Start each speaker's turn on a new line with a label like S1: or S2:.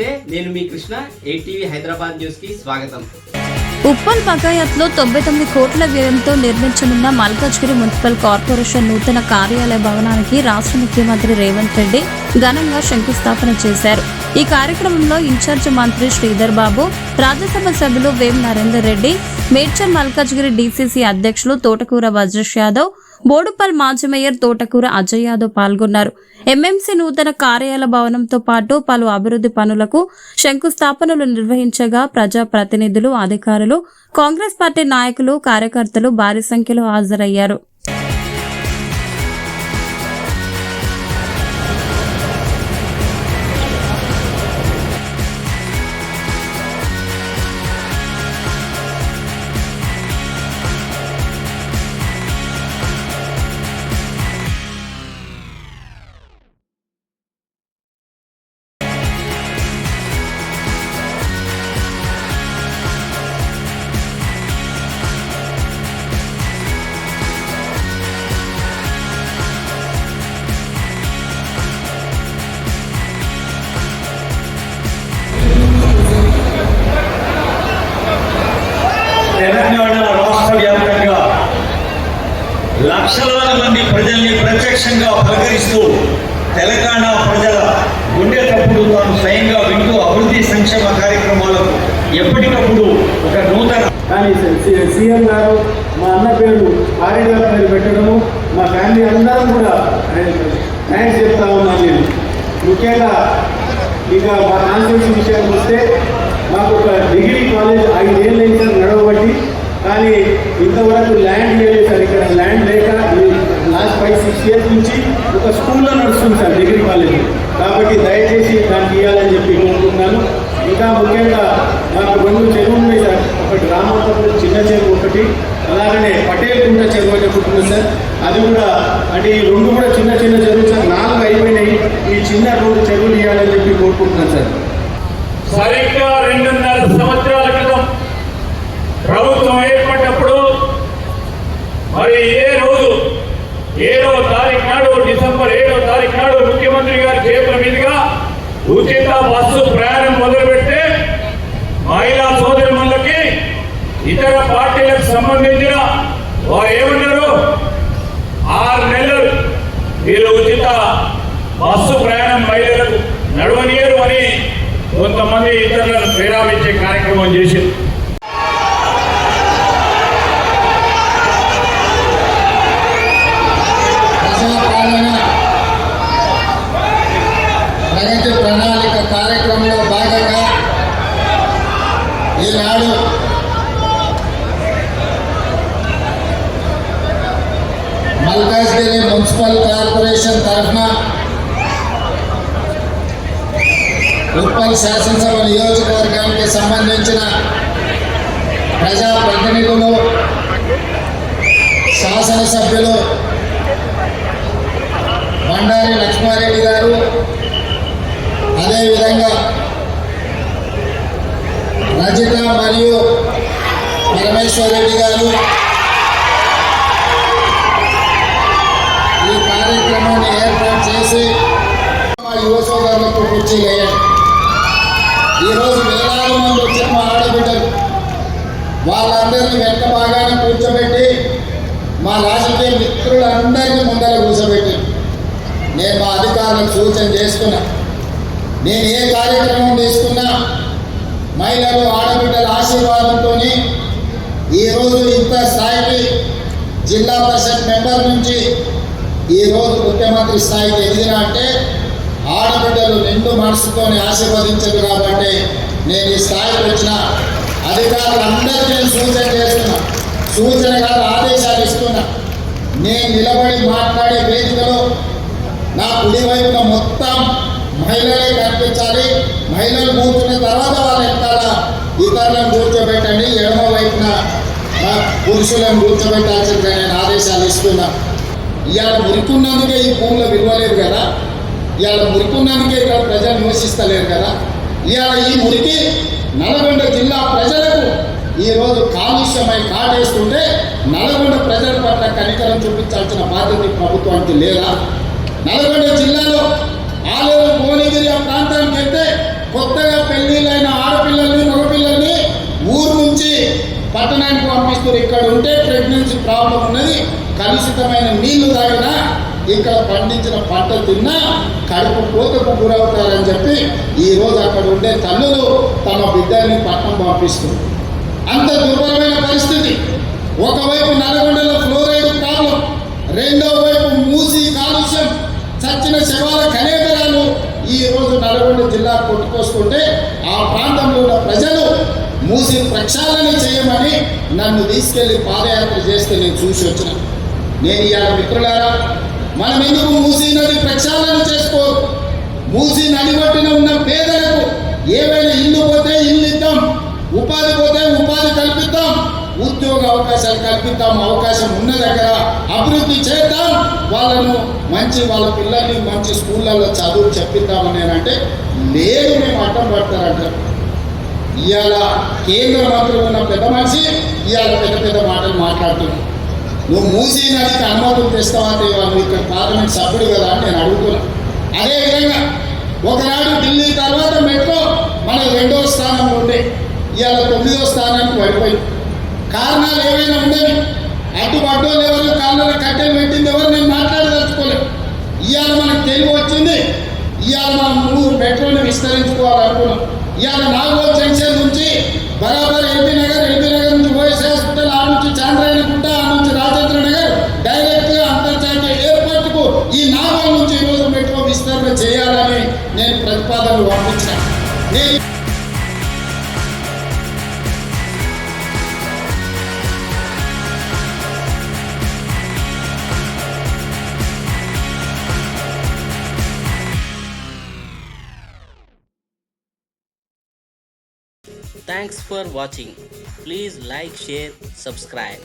S1: నమస్తే, నేను మీ Krishna. ATV Hyderabad news కి స్వాగతం.
S2: ఉప్పల్ బకాయత్లో 99 కోట్ల వ్యయంతో నిర్మించనున్న మల్కాజ్గిరి మున్సిపల్ కార్పొరేషన్ నూతన కార్యాలయ భవనానికి రాష్ట్ర ముఖ్యమంత్రి రేవంత్ రెడ్డి ఘనంగా శంకుస్థాపన చేశారు. ఈ కార్యక్రమంలో ఇన్ఛార్జ్ మంత్రి శ్రీధర్ బాబు, రాజ్యసభ సభ్యులు వేం నరేందర్ రెడ్డి, మేడ్చల్ మల్కాజ్గిరి డీసీసీ అధ్యక్షులు తోటకూర వజ్రేష్ యాదవ్, బోడుపల్ మాజీ మేయర్ తోటకూర అజయ్ యాదవ్ పాల్గొన్నారు. ఎంఎంసీ నూతన కార్యాలయ భవనంతో పాటు పలు అభివృద్ధి పనులకు శంకుస్థాపనలు నిర్వహించగా ప్రజా ప్రతినిధులు, అధికారులు, కాంగ్రెస్ పార్టీ నాయకులు, కార్యకర్తలు భారీ సంఖ్యలో హాజరయ్యారు.
S3: తెలంగాణ రాష్ట్ర వ్యాప్తంగా లక్షలాది మంది ప్రజల్ని ప్రత్యక్షంగా పలకరిస్తూ తెలంగాణ ప్రజల గుండె తప్పుడు తాను స్వయంగా వింటూ అభివృద్ధి సంక్షేమ కార్యక్రమాలకు ఎప్పటికప్పుడు ఒక నూతన
S4: కానీ సీఎం గారు మా అన్న పేరు ఆర్య పేరు పెట్టడము మా ఫ్యామిలీ అందరం కూడా థ్యాంక్స్ చెప్తా ఉన్నాను. నేను ముఖ్యంగా ఇక మా కాన్స్టిట్యూన్సీ విషయానికి వస్తే మాకు ఒక డిగ్రీ కాలేజ్ 5 ఏళ్ళు అయింది సార్ నడవబట్టి, కానీ ఇంతవరకు ల్యాండ్ లేదు సార్. ఇక్కడ ల్యాండ్ లేక లాస్ట్ 5-6 ఇయర్స్ నుంచి ఒక స్కూల్లో నడుస్తుంది సార్ డిగ్రీ కాలేజ్. కాబట్టి దయచేసి దానికి ఇవ్వాలని చెప్పి కోరుకుంటున్నాను. ఇంకా ముఖ్యంగా మాకు 2 చెరువులు ఉన్నాయి సార్. ఒకటి రామంతపురం చిన్న చెరువు, ఒకటి అలాగనే పటేల్ కుంట చెరువు అని చెప్పుకుంటున్నాం సార్. అది కూడా అంటే ఈ 2 కూడా చిన్న చిన్న చెరువులు సార్. 4 అయిపోయినాయి. ఈ చిన్న 2 చెరువులు ఇవ్వాలని చెప్పి కోరుకుంటున్నాను సార్.
S3: సరిగ్గా 2.5 సంవత్సరాల క్రితం ప్రభుత్వం ఏర్పడినప్పుడు మరి డిసెంబర్ 7వ తారీఖు నాడు ముఖ్యమంత్రి గారి చేతుల మీదుగా ఉచిత బస్సు ప్రయాణం మొదలుపెడితే మహిళా సోదరులకి, ఇతర పార్టీలకు సంబంధించిన వారు ఏమన్నారు, 6 నెలలు వీళ్ళు ఉచిత బస్సు ప్రయాణం మహిళలకు నడవనీయరు అని కొంతమంది ఇతరులను ప్రేరేపించే కార్యక్రమం చేసింది.
S5: ప్రగతి ప్రణాళిక కార్యక్రమంలో భాగంగా ఈనాడు మల్కాజ్గిరి మున్సిపల్ కార్పొరేషన్ తరఫున ఉప్పల్ శాసనసభ నియోజకవర్గానికి సంబంధించిన ప్రజాప్రతినిధులు, శాసనసభ్యులు బండారి లక్ష్మారెడ్డి గారు, అదేవిధంగా రజిత మరియు పరమేశ్వర్ రెడ్డి గారు ఈ కార్యక్రమాన్ని ఏర్పాటు చేసి మా యువ సోదరులకు కుర్చీ వేయండి. ఈరోజు వేలాది మంది వచ్చిన మా ఆడబిడ్డలు, వాళ్ళందరినీ వెంట బాగానే కూర్చోబెట్టి మా రాజకీయ మిత్రులందరినీ ముందర కూర్చోబెట్టి నేను మా అధికారులకు సూచన చేస్తున్నా. నేను ఏ కార్యక్రమం తీసుకున్నా మహిళలు, ఆడబిడ్డల ఆశీర్వాదంతో ఈరోజు ఇంత స్థాయికి జిల్లా పరిషత్ మెంబర్ నుంచి ఈరోజు ముఖ్యమంత్రి స్థాయికి ఎదిగిన అంటే ఆడబిడ్డలు నిండు మనసుతోనే ఆశీర్వదించారు. కాబట్టి నేను ఈ స్థాయికి వచ్చిన అధికారులందరికీ నేను సూచన చేస్తున్నా, సూచన కాదు ఆదేశాలు ఇస్తున్నా. నేను నిలబడి మాట్లాడే వేదికలో నా కుడి వైపున మొత్తం మహిళలే కనిపించాలి. మహిళలు కూర్చున్న తర్వాత వాళ్ళ వెనకాల ఇతరులను కూర్చోబెట్టండి. ఎడమ వైపున పురుషులను కూర్చోబెట్టాల్సిందిగా నేను ఆదేశాలు ఇస్తున్నా. ఇవాళ మురికున్నందుకే ఈ భూమిలో విలువలేదు కదా, ఇవాళ మురికున్నందుకే ఇక్కడ ప్రజలు నివసిస్తలేరు కదా. ఇవాళ ఈ మురికి నల్గొండ జిల్లా ప్రజలకు ఈరోజు కాలుష్యమై కాటేస్తుంటే నల్గొండ ప్రజల పట్ల కనికరం చూపించాల్సిన బాధ్యత ప్రభుత్వానికి లేదా? నల్గొండ జిల్లాలో ఆలూరు భువనగిరి ఆ ప్రాంతానికి వెళ్తే కొత్తగా పెళ్లిళ్ళైన ఆడపిల్లల్ని మగపిల్లల్ని ఊరు నుంచి పట్టణానికి పంపిస్తారు. ఇక్కడ ఉంటే ప్రెగ్నెన్సీ ప్రాబ్లం ఉన్నది, కలుషితమైన నీళ్లు తాగినా ఇక్కడ పండించిన పంట తిన్నా కడుపు కోతకు గురవుతారని చెప్పి ఈరోజు అక్కడ ఉండే తల్లులు తమ బిడ్డల్ని పట్టణం పంపిస్తారు. అంత దుర్బలమైన పరిస్థితి. ఒకవైపు నల్గొండలో ఫ్లోరైడ్ ప్రాబ్లం, రెండో వైపు మూసి కాలుష్యం, చచ్చిన శవాల కనేకరాలు ఈ రోజు నల్గొండ జిల్లా కొట్టుకొస్తుంటే ఆ ప్రాంతంలో ఉన్న ప్రజలు మూసి ప్రక్షాళన చేయమని నన్ను తీసుకెళ్లి పాదయాత్ర చేస్తే నేను చూసి వచ్చిన. నేను ఇవాళ మిత్రులారా, మనం ఎందుకు మూసీ నది ప్రక్షాళన చేసుకోరు? మూసీ నది ఒడ్డున ఉన్న పేదలకు ఏవైనా ఇల్లు పోతే ఇల్లు ఇద్దాం, ఉపాధి పోతే ఉపాధి కల్పిద్దాం, ఉద్యోగ అవకాశాలు కల్పిద్దాం, అవకాశం ఉన్న దగ్గర అభివృద్ధి చేద్దాం, వాళ్ళను వాళ్ళ పిల్లల్ని మంచి స్కూళ్ళల్లో చదువు చెప్పిద్దామని అంటే లేదు, మేము అడ్డం పడతారంటారు. ఇవాళ కేంద్ర మంత్రులు ఉన్న పెద్ద మనిషి ఇవాళ పెద్ద పెద్ద మాటలు మాట్లాడుతున్నాం. నువ్వు మూసీ నదికి అనుమతులు తెస్తావా తేవా? నువ్వు ఇక్కడ పార్లమెంట్ సభ్యుడు కదా అని నేను అడుగుతున్నాను. అదేవిధంగా ఒకనాడు ఢిల్లీ తర్వాత మెట్రో మన 2వ స్థానంలో ఉండే ఇవాళ 9వ స్థానానికి పడిపోయింది. కారణాలు ఏమైనా ఉండేవి, అడ్డుపడ్డోళ్ళు ఎవరు, కాళ్ళలో కట్టెలు పెట్టింది ఎవరు, నేను మాట్లాడదలుచుకోలేదు. ఇవాళ మనకు తెలివి వచ్చింది, ఇవాళ మనం 3 మెట్రోని విస్తరించుకోవాలనుకున్నాం. ఇవాళ నాగోల్ జంక్షన్ నుంచి బరాబర్ ఎల్బీ నగర్ నుంచి ఓఎస్ హాస్పిటల్, ఆ నుంచి చాంద్రాయణగుట్ట, ఆ నుంచి రాజేంద్ర నగర్, డైరెక్ట్గా అంతర్జాతీయ ఎయిర్పోర్ట్కు ఈ నాగోల్ నుంచి ఈరోజు మెట్రో విస్తరణ చేయాలని నేను ప్రతిపాదనలు పంపించాను.
S6: Thanks for watching. Please like, share, subscribe.